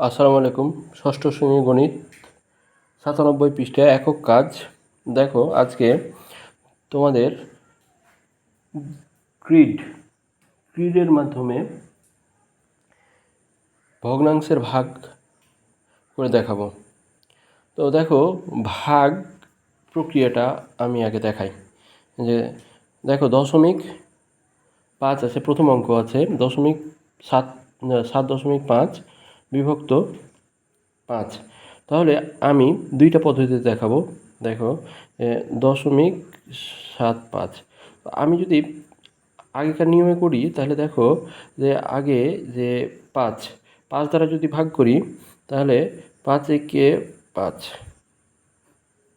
আসসালামু আলাইকুম। ষষ্ঠ শ্রেণীর গণিত 97 পৃষ্ঠায় একক কাজ। দেখো, আজকে তোমাদের গ্রিডের মাধ্যমে ভগ্নাংশের ভাগ করে দেখাবো। তো দেখো, ভাগ প্রক্রিয়াটা আমি আগে দেখাই। যে দেখো, 0.5 আছে, প্রথম অঙ্ক আছে 7.5 বিভক্ত 5। তাহলে আমি দুইটা পদ্ধতিতে দেখাবো। দেখো, 0.75। আমি যদি আগেকার নিয়মে করি তাহলে দেখো যে আগে যে 5 দ্বারা যদি ভাগ করি তাহলে 5 একে 5,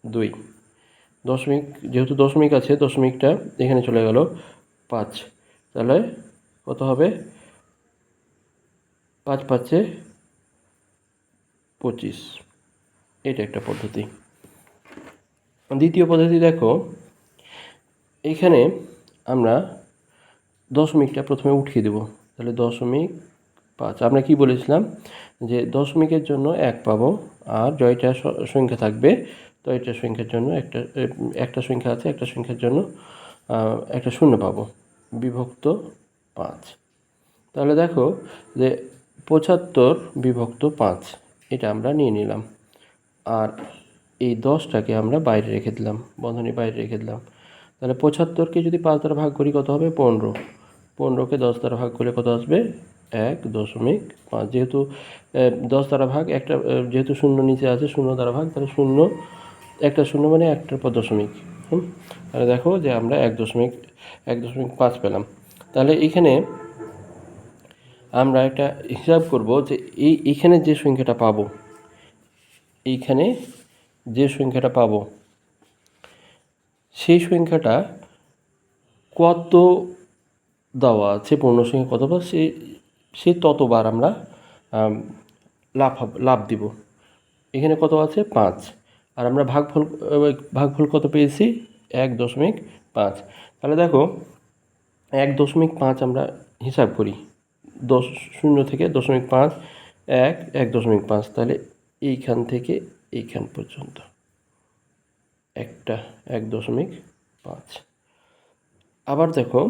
2 দশমিক, যেহেতু দশমিক আছে দশমিকটা এখানে চলে গেল 5। তাহলে কত হবে? 5 5 25। এটা একটা পদ্ধতি। দ্বিতীয় পদ্ধতি দেখো, এখানে আমরা দশমিকটা প্রথমে উঠিয়ে দেব। তাহলে 0.5 আমরা কি বলেছিলাম যে দশমিকের জন্য 1 পাবো, আর জয়টা সংখ্যা থাকবে জয়টা সংখ্যার জন্য একটা সংখ্যা আছে, একটা সংখ্যার জন্য একটা শূন্য পাবো, বিভক্ত 5। তাহলে দেখো যে 75 বিভক্ত 5 এটা আমরা নিয়ে নিলাম, আর এই 10টাকে আমরা বাইরে রেখে দিলাম, বন্ধনী বাইরে রেখে দিলাম। তাহলে 75কে যদি 5 দ্বারা ভাগ করি কত হবে? 15। 15কে 10 দ্বারা ভাগ করলে কত আসবে? 1.5। যেহেতু 10 দ্বারা ভাগ, একটা যেহেতু শূন্য নিচে আছে, শূন্য দ্বারা ভাগ, তাহলে শূন্য, একটা শূন্য মানে একটার পর দশমিক। তাহলে দেখো যে আমরা 1.5 পেলাম। তাহলে এইখানে আমরা একটা হিসাব করব যে এইখানে যে সংখ্যাটা পাবো, এইখানে যে সংখ্যাটা পাবো সেই সংখ্যাটা কত দেওয়া আছে, পূর্ণ সংখ্যা কতবার, সে ততবার আমরা লাভ দিব। এখানে কত আছে? 5। আর আমরা ভাগফল কত পেয়েছি? 1.5। তাহলে দেখো 1.5 আমরা হিসাব করি, 0 থেকে 0.5, 1.5। তাহলে এইখান থেকে এইখান পর্যন্ত একটা 1.5। আবার দেখো,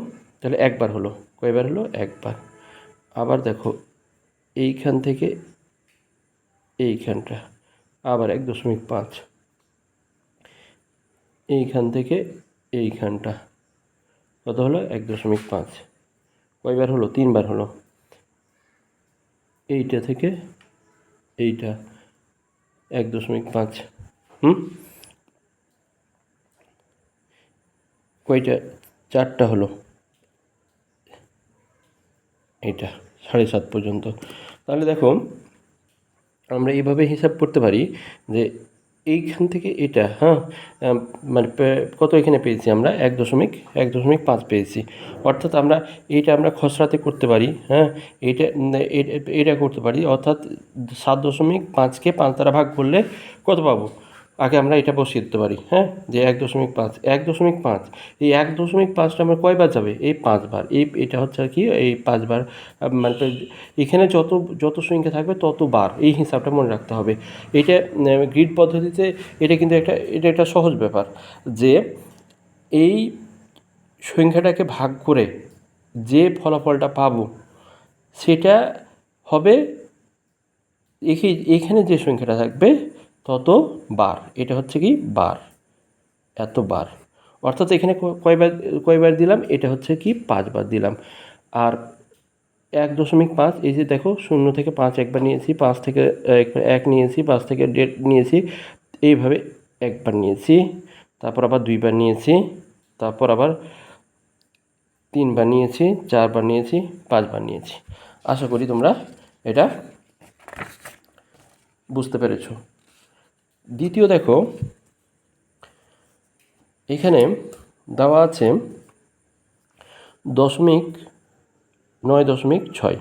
তাহলে একবার হলো, কয়বার হলো? একবার। আবার দেখো এইখান থেকে এইখানটা আবার 1.5, এইখান থেকে এইখানটা কত হলো? 1.5। কয়বার হলো? 3বার হলো। এইটা থেকে এইটা 1.5। কয়টা? 4টা হলো। এইটা 7.5 পর্যন্ত। তাহলে দেখো আমরা এইভাবে হিসাব করতে পারি যে এইখান থেকে এটা, মানে কত এখানে পেয়েছি আমরা? 1.5 পেয়েছি। অর্থাৎ আমরা খসড়াতে করতে পারি, এটা করতে পারি, অর্থাৎ 7.5কে 5 দ্বারা ভাগ করলে কত পাবো? আগে আমরা এটা বসিয়ে দিতে পারি, যে 1.5 এই 1.5টা আমার কয়বার যাবে? এই 5বার। এটা হচ্ছে আর কি, এই 5বার, মানে এখানে যত সংখ্যা থাকবে ততবার, এই হিসাবটা মনে রাখতে হবে। এটা গ্রিড পদ্ধতিতে এটা কিন্তু একটা সহজ ব্যাপার, যে এই সংখ্যাটাকে ভাগ করে যে ফলাফলটা পাবো সেটা হবে এখানে যে সংখ্যাটা থাকবে তত বার। এটা হচ্ছে কি বার, এত বার। অর্থাৎ এখানে কয়বার দিলাম? এটা হচ্ছে কি 5বার দিলাম। আর 1.5, এই যে দেখো 0 থেকে 5 একবার নিয়েছি, 5 থেকে 1 নিয়েছি, 5 থেকে 1.5 নিয়েছি, এইভাবে একবার নিয়েছি, তারপর আবার 2বার নিয়েছি, তারপর আবার 3বার নিয়েছি, 4বার নিয়েছি, 5বার নিয়েছি। আশা করি তোমরা এটা বুঝতে পেরেছ। দ্বিতীয় দেখো, এখানে দেওয়া আছে 9.6।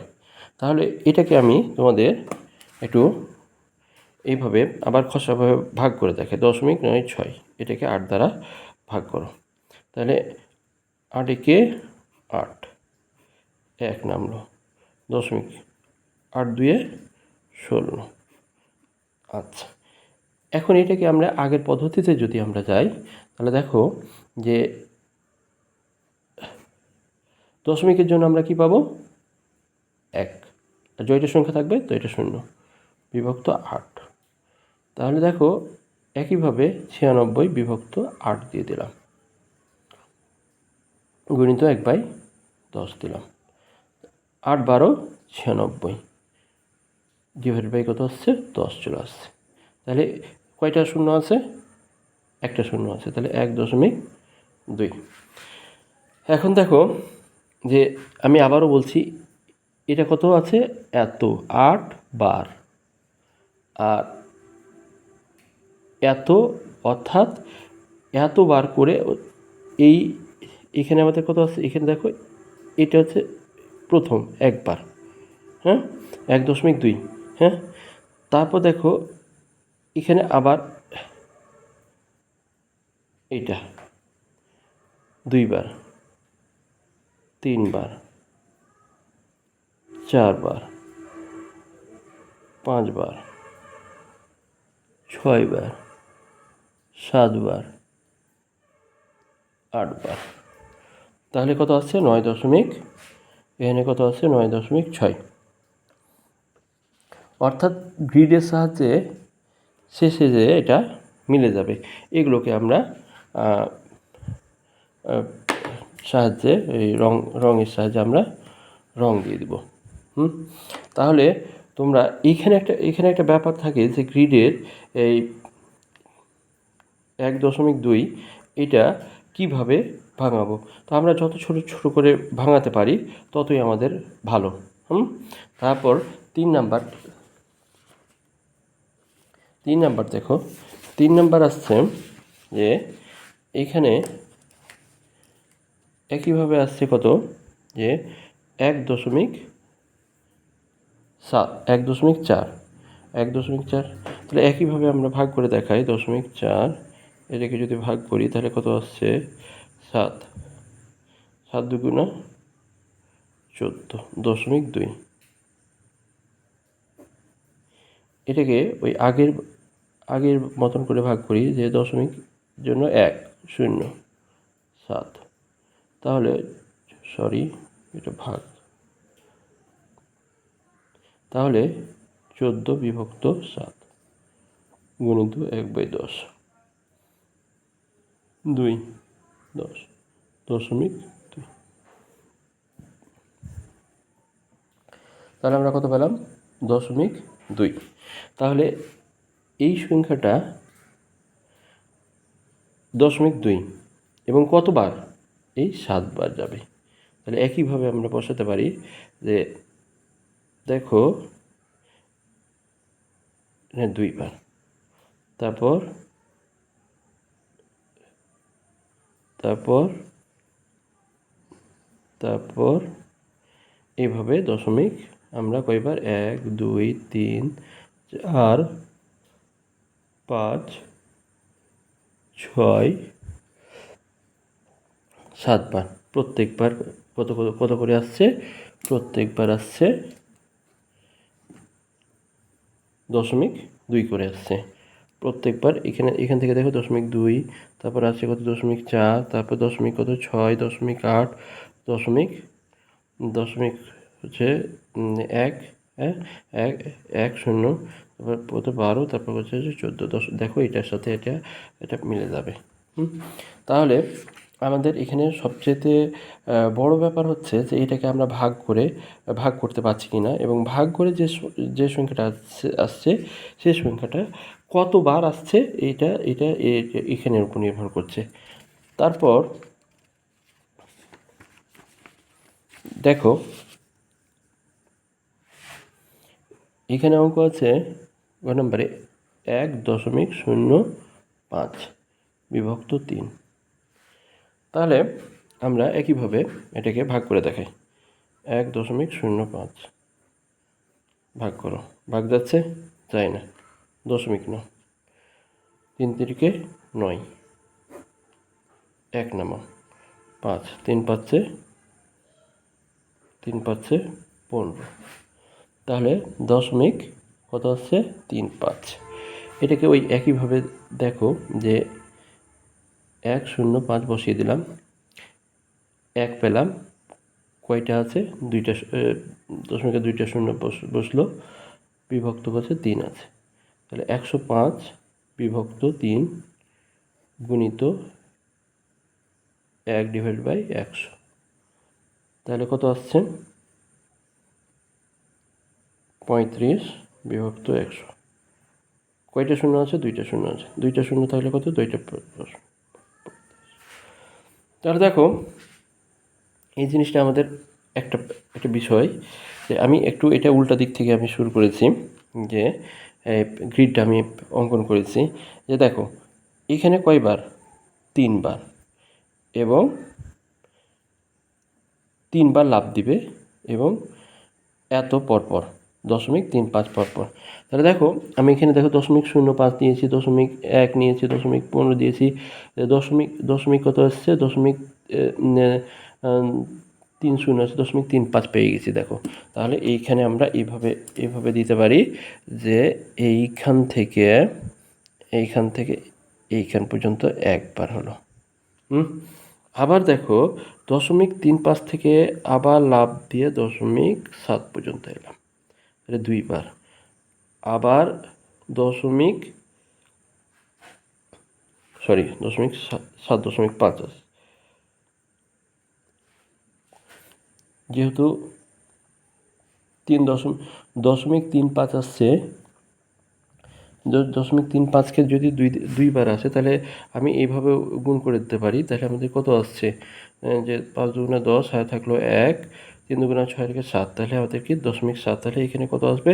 তাহলে এটাকে আমি তোমাদের একটু এইভাবে আবার খসড়াভাবে ভাগ করে দেখে, 9.6 এটাকে 8 দ্বারা ভাগ করো। তাহলে 8 একে 8, 1 নামলো, 8 2 16। আচ্ছা, এখন এটাকে আমরা আগের পদ্ধতিতে যদি আমরা যাই, তাহলে দেখো যে দশমিকের জন্য আমরা কি পাবো? 1, আর জয়টা সংখ্যা থাকবে তো এটা 0 বিভক্ত 8। তাহলে দেখো একইভাবে 96 বিভক্ত 8 দিয়ে দিলাম, গুণিত 1/10 দিলাম। 8 12 96, ডিভাইড বাই কত আসছে? 10 চলে আসছে। তাহলে কয়টা শূন্য আছে? একটা শূন্য আছে, তাহলে 1.2। এখন দেখো যে আমি আবারও বলছি, এটা কত আছে? এত 8 বার, আর এত, অর্থাৎ এত বার করে এই এখানে আমাদের কত আছে? এখানে দেখো এটা হচ্ছে প্রথম একবার, হ্যাঁ, 1.2, হ্যাঁ। তারপর দেখো এখানে আবার এইটা 2 বার, 3 বার, 4 বার, 5 বার, 6 বার, 7 বার, 8 বার। তাহলে কত আছে? 9 এখানে কত আছে? 9.6। অর্থাৎ গ্রিডের সাহায্যে শেষে যে এটা মিলে যাবে। এগুলোকে আমরা সাহায্যে এই রঙের সাহায্যে আমরা রং দিয়ে দিব। তাহলে তোমরা এখানে একটা ব্যাপার থাকে যে গ্রিডের এই 1.2 এটা কিভাবে ভাঙাবো। তো আমরা যত ছোট ছোট করে ভাঙাতে পারি ততই আমাদের ভালো। তারপর 3 নাম্বার দেখো, 3 নাম্বার আসছে যে এখানে একইভাবে আসছে কত? যে 1.4, তাহলে একইভাবে আমরা ভাগ করে দেখাই। 0.4 এটাকে যদি ভাগ করি তাহলে কত আসছে? 7, 7 দুগুণা 14.2। এটাকে ওই আগের মতন করে ভাগ করি, যে দশমিক জন্য 1 0 7, তাহলে এটা ভাগ, তাহলে 14 বিভক্ত 7 গুণিত 1/10, 2 10.2। তাহলে আমরা কত পেলাম? 0.2। তাহলে এই সংখ্যাটা 0.2 এবং কতবার? এই 7 বার যাবে। তাহলে একইভাবে আমরা বসাতে পারি যে দেখো 2 বার, তারপর এইভাবে দশমিক আমরা কয়বার? 1 2 3 4 5 6 7 বার। প্রত্যেকবার কত করে আসছে? প্রত্যেকবার আসছে 0.2 করে আসছে প্রত্যেকবার। এখান থেকে দেখো 0.2, তারপর আসছে কত? 0.4, তারপর দশমিক কত? 6, 0.8, দশমিক হচ্ছে 1, হ্যাঁ, 1 0, তারপর কত? 12, তারপর হচ্ছে 14। দেখো এটার সাথে এটা মিলে যাবে। তাহলে আমাদের এখানে সবচেয়ে বড় ব্যাপার হচ্ছে যে এটাকে আমরা ভাগ করতে পারছি কি না, এবং ভাগ করে যে সংখ্যাটা আসছে সেই সংখ্যাটা কতবার আসছে এটা এখানের উপর নির্ভর করছে। তারপর দেখো এখানে অঙ্ক আছে গ নম্বরে 1.05 বিভক্ত 3। তাহলে আমরা একইভাবে এটাকে ভাগ করে দেখাই। 1.05 ভাগ করো, ভাগ যাচ্ছে? যায় না, দশমিক নাও, 3 তিরিকে 9, 1 নামাও, 5, 3 পাচ্ছে 15। তাহলে দশমিক কত আসছে 3, 5। এটাকে ওই একইভাবে দেখো যে 1, 0, 5 বসিয়ে দিলাম, 1 পেলাম, কয়টা আছে 2টা, দশমিকের 2টা শূন্য বসলো, বিভক্ত করছে 3 আছে। তাহলে 105 বিভক্ত 3 গুণিত 1/100, তাহলে কত আসছে 35 বিভক্ত 100। কয়টা শূন্য আছে 2টা শূন্য আছে, 2টা শূন্য থাকলে কত 2টা 10। তাহলে দেখো এই জিনিসটা আমাদের একটা একটা বিষয় যে আমি একটু এটা উল্টা দিক থেকে আমি শুরু করেছি, যে গ্রিডটা আমি অঙ্কন করেছি, যে দেখো এখানে কয়বার 3 বার এবং 3 বার লাফ দিবে এবং এত পরপর 0.35 পরপর। তাহলে দেখো আমি এখানে দেখো 0.05 নিয়েছি, 1 নিয়েছি, 15 দিয়েছি, দশমিক কত আসছে 0.30 আছে, 0.35 পেয়ে গেছি দেখো। তাহলে এইখানে আমরা এইভাবে দিতে পারি যে এইখান থেকে এইখান পর্যন্ত একবার হলো। আবার দেখো 0.35 থেকে আবার লাফ দিয়ে 0.7 পর্যন্ত এলাম, তাহলে 2 বার। আবার 0.5 আছে, যেহেতু 0.35 আসছে, 0.35কে যদি দুইবার আসে তাহলে আমি এইভাবে গুণ করে দিতে পারি। তাহলে আমাদের কত আসছে যে 5 দুগুণে 10, আর থাকলো 1, 3 দুগুণে 6 থেকে 7, তাহলে আমাদের কি 0.7। তাহলে এখানে কত আসবে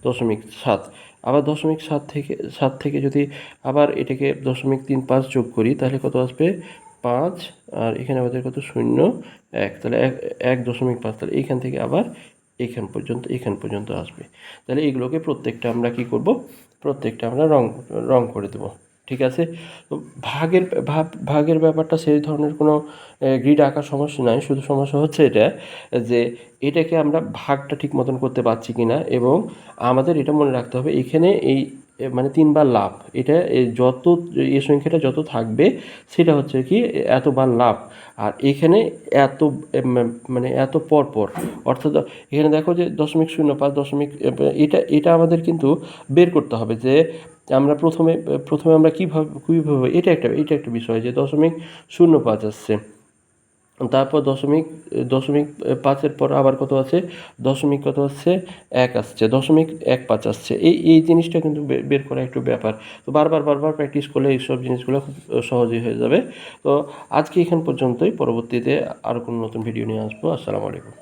0.7। আবার 0.7 থেকে যদি আবার এটাকে 0.35 যোগ করি তাহলে কত আসবে 5, আর এখানে আমাদের কত 0, 1, তাহলে 1.5। তাহলে এইখান থেকে আবার এখান পর্যন্ত আসবে। তাহলে এগুলোকে প্রত্যেকটা আমরা কি করব, প্রত্যেকটা আমরা রং করে দেব। ঠিক আছে। তো ভাগের ব্যাপারটা সেই ধরনের কোনো গ্রিড আঁকার সমস্যা নয়, শুধু সমস্যা হচ্ছে এটা যে এটাকে আমরা ভাগটা ঠিক মতন করতে পারছি কি না, এবং আমাদের এটা মনে রাখতে হবে এখানে এই মানে 3 বার লাভ, এটা যত এই সংখ্যাটা যত থাকবে সেটা হচ্ছে কি এতবার লাভ, আর এখানে এত মানে এত পর অর্থাৎ এখানে দেখো যে 0.05 এটা আমাদের কিন্তু বের করতে হবে যে আমরা প্রথমে আমরা কীভাবে এটা একটা বিষয় যে 0.05 আসছে, তারপর 0.5 পর আবার কত আছে কত আসছে 1 আসছে, 0.15 আসছে। এই জিনিসটা কিন্তু বের করা একটু ব্যাপার। তো বারবার প্র্যাকটিস করলে এইসব জিনিসগুলো খুব সহজেই হয়ে যাবে। তো আজকে এখান পর্যন্তই, পরবর্তীতে আরও কোনো নতুন ভিডিও নিয়ে আসবো। আসসালামু আলাইকুম।